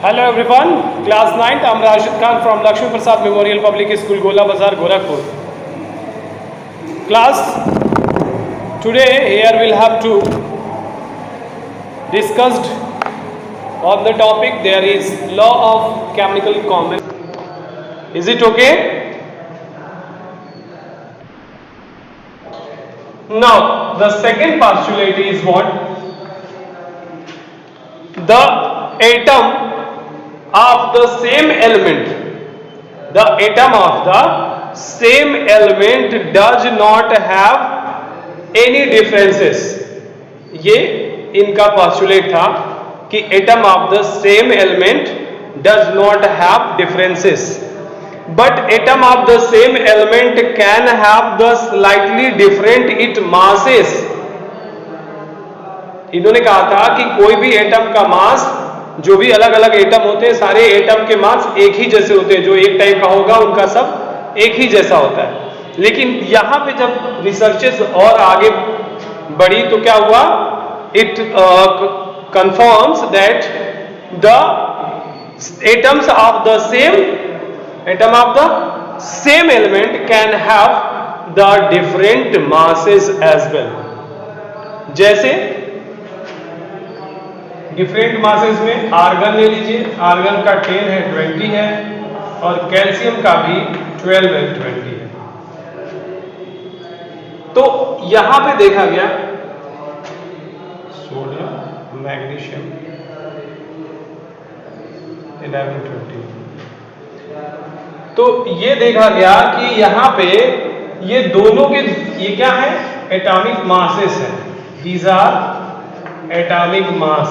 Hello everyone, class 9th, I'm Rashid Khan from Lakshmi Prasad Memorial Public School, Gola Bazar, Gorakhpur. Class, today here we'll have to discussed on the topic there is law of chemical combination. Is it okay? Now, the second postulate is what? The atom of the same element, the atom of the same element does not have any differences. ये इनका postulate था कि atom of the same element does not have differences, but atom of the same element can have the slightly different its masses. इन्होंने कहा था कि कोई भी एटम का मास, जो भी अलग अलग एटम होते हैं, सारे एटम के मास एक ही जैसे होते हैं, जो एक टाइप का होगा उनका सब एक ही जैसा होता है। लेकिन यहां पे जब रिसर्चेस और आगे बढ़ी तो क्या हुआ, it confirms that the atoms of the same element can have the different masses as well. जैसे डिफरेंट मासेस में आर्गन ले लीजिए, आर्गन का 10 है, 20 है, और कैल्शियम का भी 12 है, 20 है। तो यहां पे देखा गया सोडियम, मैग्नीशियम 11, 20। तो ये देखा गया कि यहां पे ये दोनों के ये क्या है, एटॉमिक मासेस है। These are atomic mass,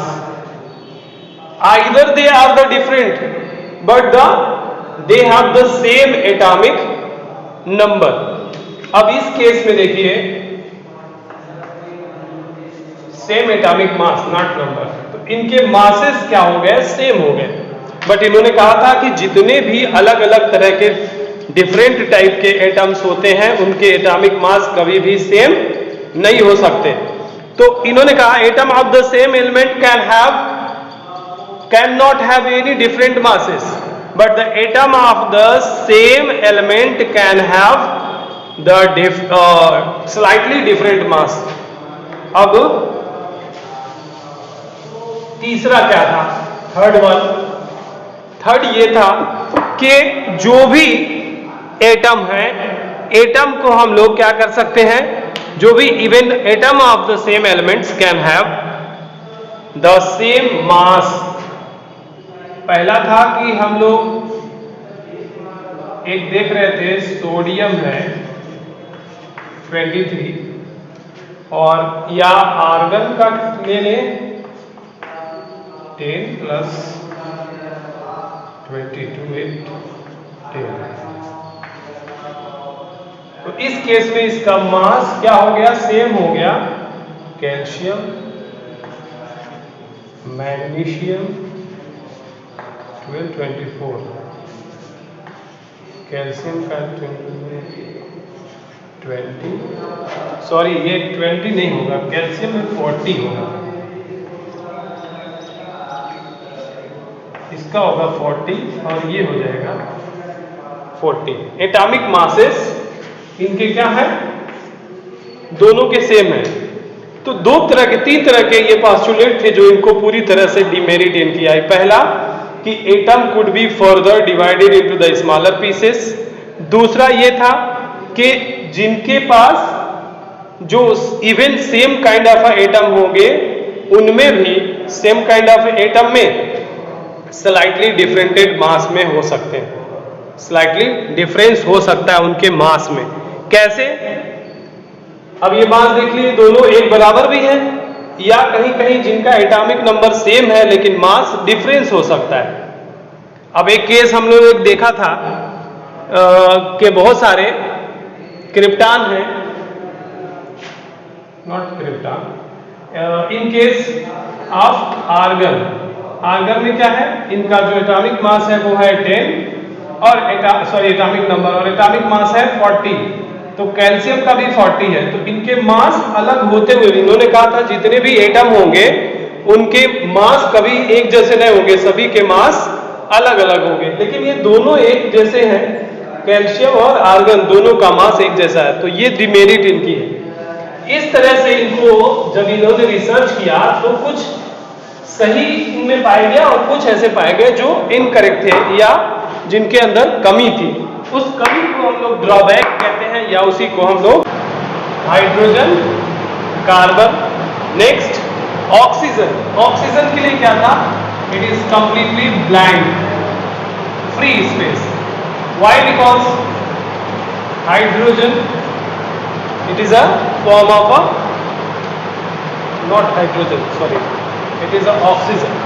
either they are the different but they have the same atomic number। अब इस केस में देखिए same atomic mass not number, तो इनके मासेस क्या हो गए, सेम हो गए। बट इन्होंने कहा था कि जितने भी अलग अलग तरह के डिफरेंट टाइप के एटम्स होते हैं उनके एटॉमिक मास कभी भी सेम नहीं हो सकते। तो इन्होंने कहा atom of the same element cannot have any different masses, but the atom of the same element can have the slightly different mass। अब तीसरा क्या था, थर्ड ये था कि जो भी एटम है, एटम को हम लोग क्या कर सकते हैं, जो भी even atom of the same elements can have the same mass. पहला था कि हम लोग एक देख रहे थे, सोडियम है 23, और या आर्गन का ले लें 10 प्लस 22 10। तो इस केस में इसका मास क्या हो गया, सेम हो गया। कैल्शियम, मैग्नीशियम 12, 24, कैल्शियम का 20, सॉरी ये 20 नहीं होगा, कैल्शियम में 40 होगा, इसका होगा 40 और ये हो जाएगा 40। एटॉमिक मासेस इनके क्या है, दोनों के सेम है। तो तीन तरह के ये पोस्टुलेट थे जो इनको पूरी तरह से डिमेरिट किया है। पहला कि atom could be further divided into the smaller pieces. दूसरा ये था कि जिनके पास जो even same kind of atom होंगे उनमें भी सेम काइंड ऑफ एटम में स्लाइटली डिफरेंटेड मास में हो सकते हैं, स्लाइटली डिफरेंस हो सकता है उनके मास में। कैसे, अब ये मास देख लीजिए, दोनों एक बराबर भी है, या कहीं कहीं जिनका एटॉमिक नंबर सेम है लेकिन मास डिफरेंस हो सकता है। अब एक केस हम लोग एक देखा था कि बहुत सारे क्रिप्टॉन हैं, not krypton, in case of argon में क्या है, इनका जो एटॉमिक मास है वो है 10 और एटॉमिक नंबर, और एटॉमिक मास है 40। तो कैल्शियम का भी 40 है। तो इनके मास अलग होते हुए इन्होंने कहा था जितने भी एटम होंगे उनके मास कभी एक जैसे नहीं होंगे, सभी के मास अलग अलग होंगे, लेकिन ये दोनों एक जैसे हैं, कैल्शियम और आर्गन दोनों का मास एक जैसा है, तो ये डिमेरिट इनकी है। इस तरह से इनको जब इन्होंने रिसर्च किया तो कुछ सही इनमें पाया गया और कुछ ऐसे पाए गए जो इनकरेक्ट थे या जिनके अंदर कमी थी। उस कमी को हम लोग ड्रॉबैक कहते हैं या उसी को हम लोग hydrogen, carbon. Next oxygen. Oxygen के लिए क्या था? It is completely blank, free space. Why? Because hydrogen it is a form of a, not hydrogen, sorry, it is a oxygen.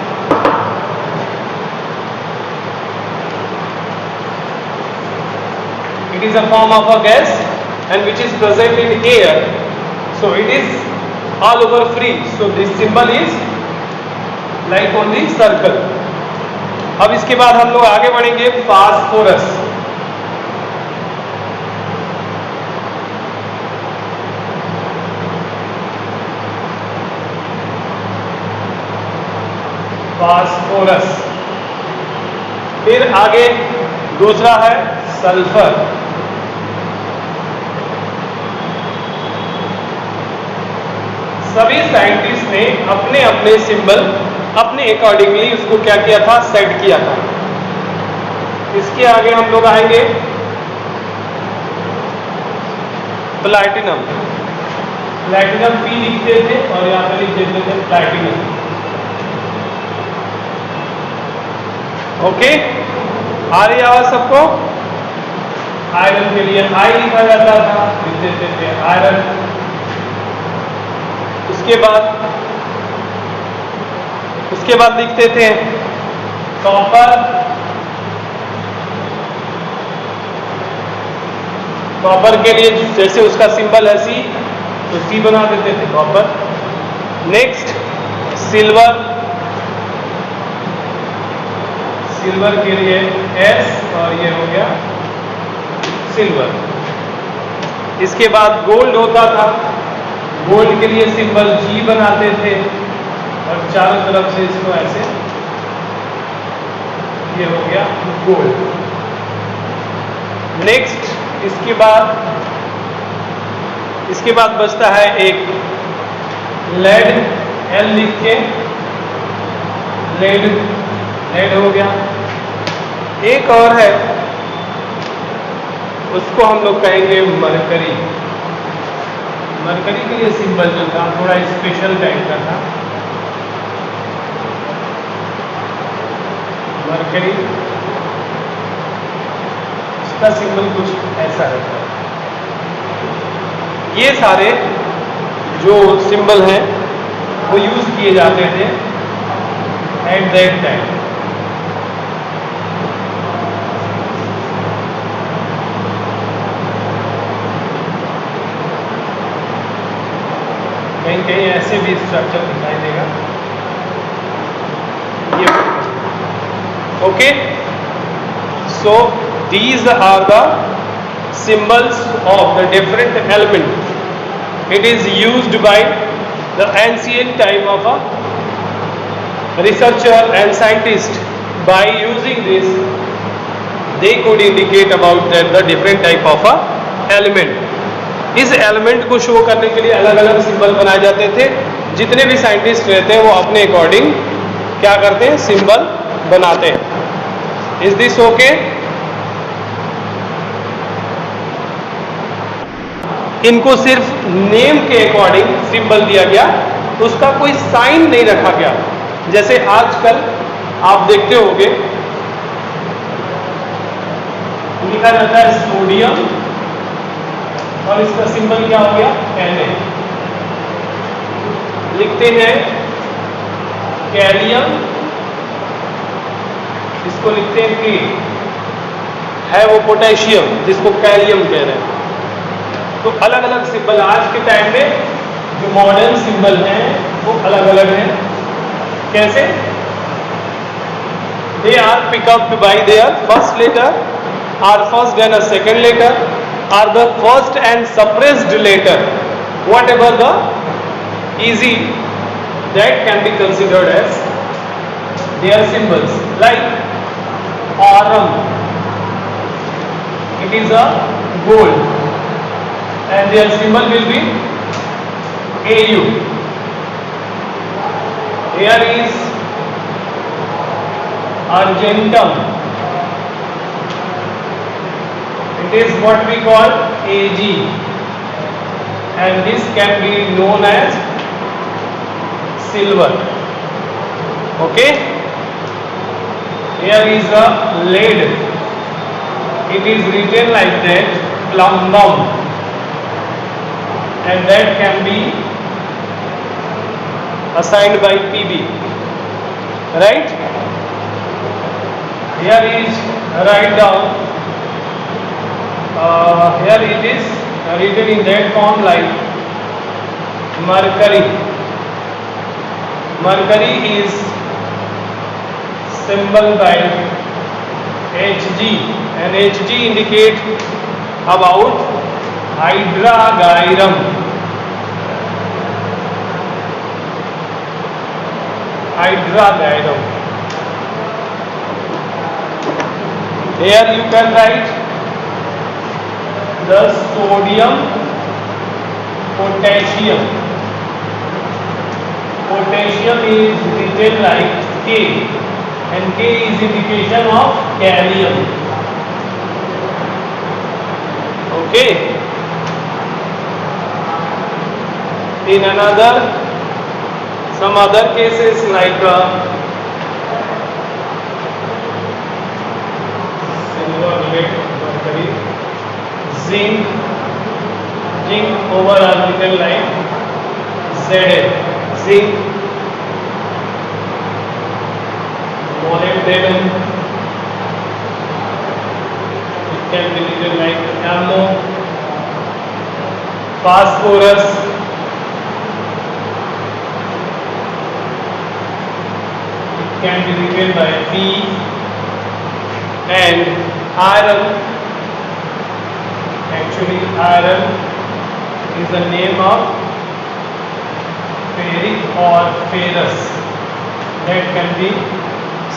It is a form of a gas and which is present in air, so it is all over free, so this symbol is like on the circle. अब इसके बाद हम लोग आगे बढ़ेंगे phosphorus. Phosphorus. फिर आगे दूसरा है सल्फर। सभी साइंटिस्ट ने अपने अपने सिंबल अपने अकॉर्डिंगली उसको क्या किया था? सेट किया था। इसके आगे हम लोग आएंगे प्लैटिनम। प्लैटिनम पी लिखते थे और यहां पर लिख देते थे प्लैटिनम। ओके, आ रही आवाज सबको? आयरन के लिए आई लिखा जाता था, लिख देते थे आयरन। उसके बाद लिखते थे कॉपर। कॉपर के लिए जैसे उसका सिंबल है सी, तो सी बना देते थे कॉपर। Next silver. सिल्वर के लिए एस और ये हो गया सिल्वर। इसके बाद गोल्ड होता था। गोल्ड के लिए सिंबल जी बनाते थे और चारों तरफ से इसको ऐसे, ये हो गया गोल्ड। नेक्स्ट इसके बाद बचता है एक लेड, एल लिख के लेड हो गया। एक और है, उसको हम लोग कहेंगे मरकरी। मरकरी के लिए सिंबल जो था थोड़ा स्पेशल टाइप का था। मरकरी, इसका सिंबल कुछ ऐसा रहता है। ये सारे जो सिंबल हैं वो यूज किए जाते थे एट दैट टाइम। कहीं कहीं ऐसे भी स्ट्रक्चर दिखाई देगा, ये। Okay, so these are the symbols of the different element. It is used by the ancient time of a researcher and scientist. By using this, they could indicate about the different type of a element. इस element को show करने के लिए अलग अलग symbol बनाए जाते थे। जितने भी साइंटिस्ट रहते हैं वो अपने अकॉर्डिंग क्या करते हैं? सिंबल बनाते हैं। Is this okay? इनको सिर्फ नेम के अकॉर्डिंग सिंबल दिया गया, उसका कोई साइन नहीं रखा गया। जैसे आजकल आप देखते होंगे लिखा जाता है सोडियम और इसका सिंबल क्या हो गया? Na। लिखते हैं कैलियम, इसको लिखते हैं K। है वो पोटेशियम जिसको कैलियम कह रहे हैं। तो अलग अलग सिंबल आज के टाइम में जो मॉडर्न सिंबल हैं वो अलग अलग हैं। कैसे? They are pickupped by their first letter, or first then a second letter, or the first and suppressed letter, whatever the easy that can be considered as their symbols. Like aurum, it is a gold, and their symbol will be AU. Here is argentum. It is what we call AG, and this can be known as silver. Okay. Here is a lead. It is written like that, plumbum, and that can be assigned by PB. Right? Here is write down. Here it is written in that form like mercury. Mercury is symbol by Hg, and Hg indicate about hydragyrum. Hydragyrum. Here you can write the sodium, potassium. Potassium is written like K, and K is indication of kalium. Okay. In some other cases like silver, lead, mercury, zinc over a little line, Zn, zinc, molybdenum, it can be written like ammo, phosphorus, it can be written by P, and iron. Actually, iron is the name of ferric or ferrous, that can be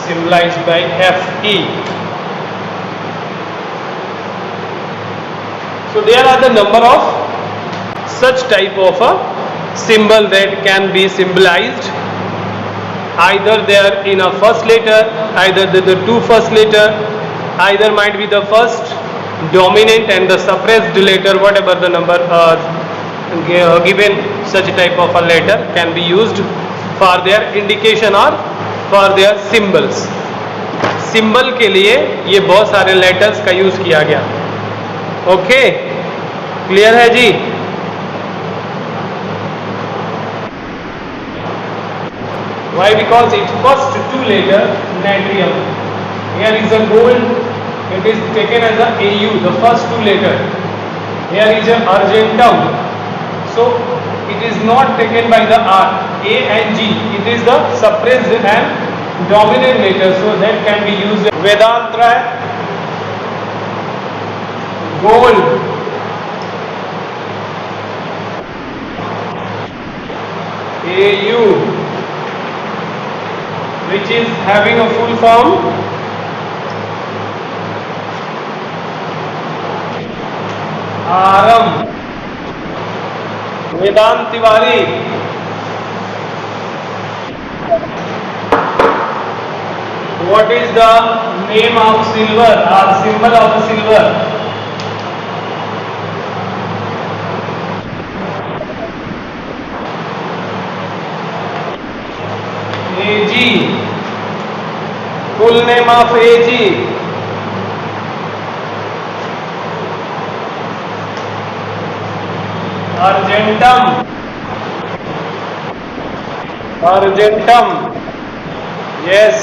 symbolized by Fe. So there are the number of such type of a symbol that can be symbolized. Either they are in a first letter, either the two first letter, either might be the first dominant and the suppressed letter, whatever the number given, such type of a letter can be used for their indication or for their symbols. Symbol के लिए ये बहुत सारे letters का use किया गया. Okay, clear है जी? Why? Because its first two letter natrium. Here is a gold. It is taken as a AU, the first two letter. Here is a argentum. So it is not taken by the R, A and G. It is the suppressed and dominant letter. So that can be used. Vedanta, gold. AU, which is having a full form. आरम, Vedanta Tiwari, what is the name of silver or symbol of silver? Ag, full name of Ag. Argentum, argentum, yes.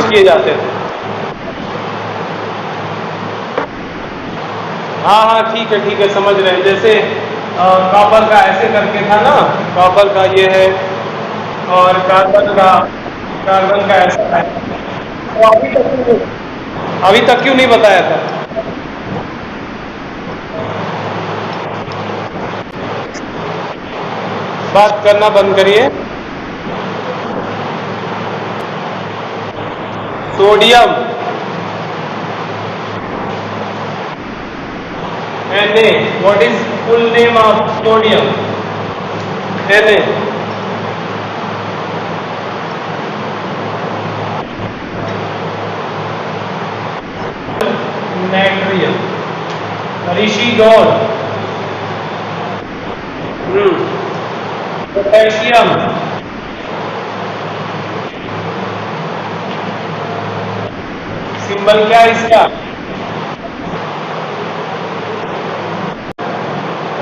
किए जाते थे. हाँ, ठीक है, समझ रहे हैं. जैसे कॉपर का ऐसे करके था ना, कॉपर का ये है, और कार्बन का ऐसा है. तो अभी तक क्यों नहीं बताया था? बात करना बंद करिए। Sodium Na, what is full name of sodium? Na. Natrium. Rishi Gaur. Potassium. Symbol क्या है इसका?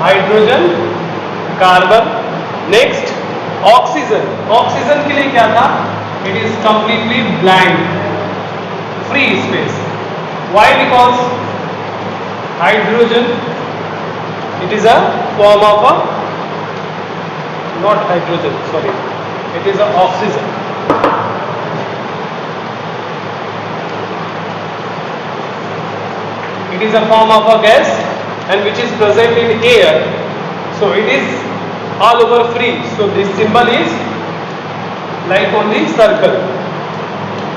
Hydrogen, carbon. Next oxygen. Oxygen के लिए क्या था? It is completely blank, free space. Why? Because hydrogen it is a form of a, not hydrogen, sorry, it is a oxygen. It is a form of a gas and which is present in air, so it is all over free, so this symbol is like on the circle.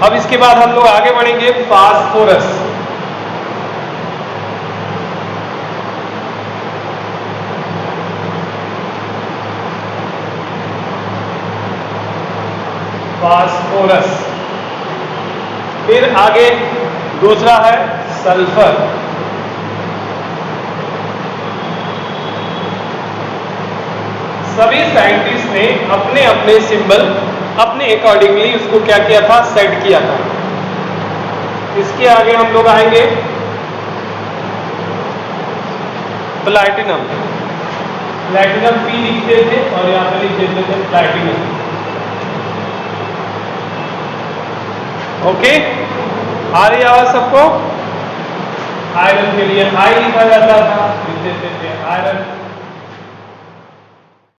अब इसके बाद हम लोग आगे बढ़ेंगे phosphorus. Phosphorus. फिर आगे दूसरा है सल्फर। सभी साइंटिस्ट ने अपने अपने सिंबल अपने अकॉर्डिंगली उसको क्या किया था? सेट किया था। इसके आगे हम लोग आएंगे प्लैटिनम। प्लैटिनम P लिखते थे और यहाँ पे लिख देते थे प्लैटिनम। ओके, आ रही आवाज सबको? आयरन के लिए I लिखा जाता था, लिख देते थे आयरन।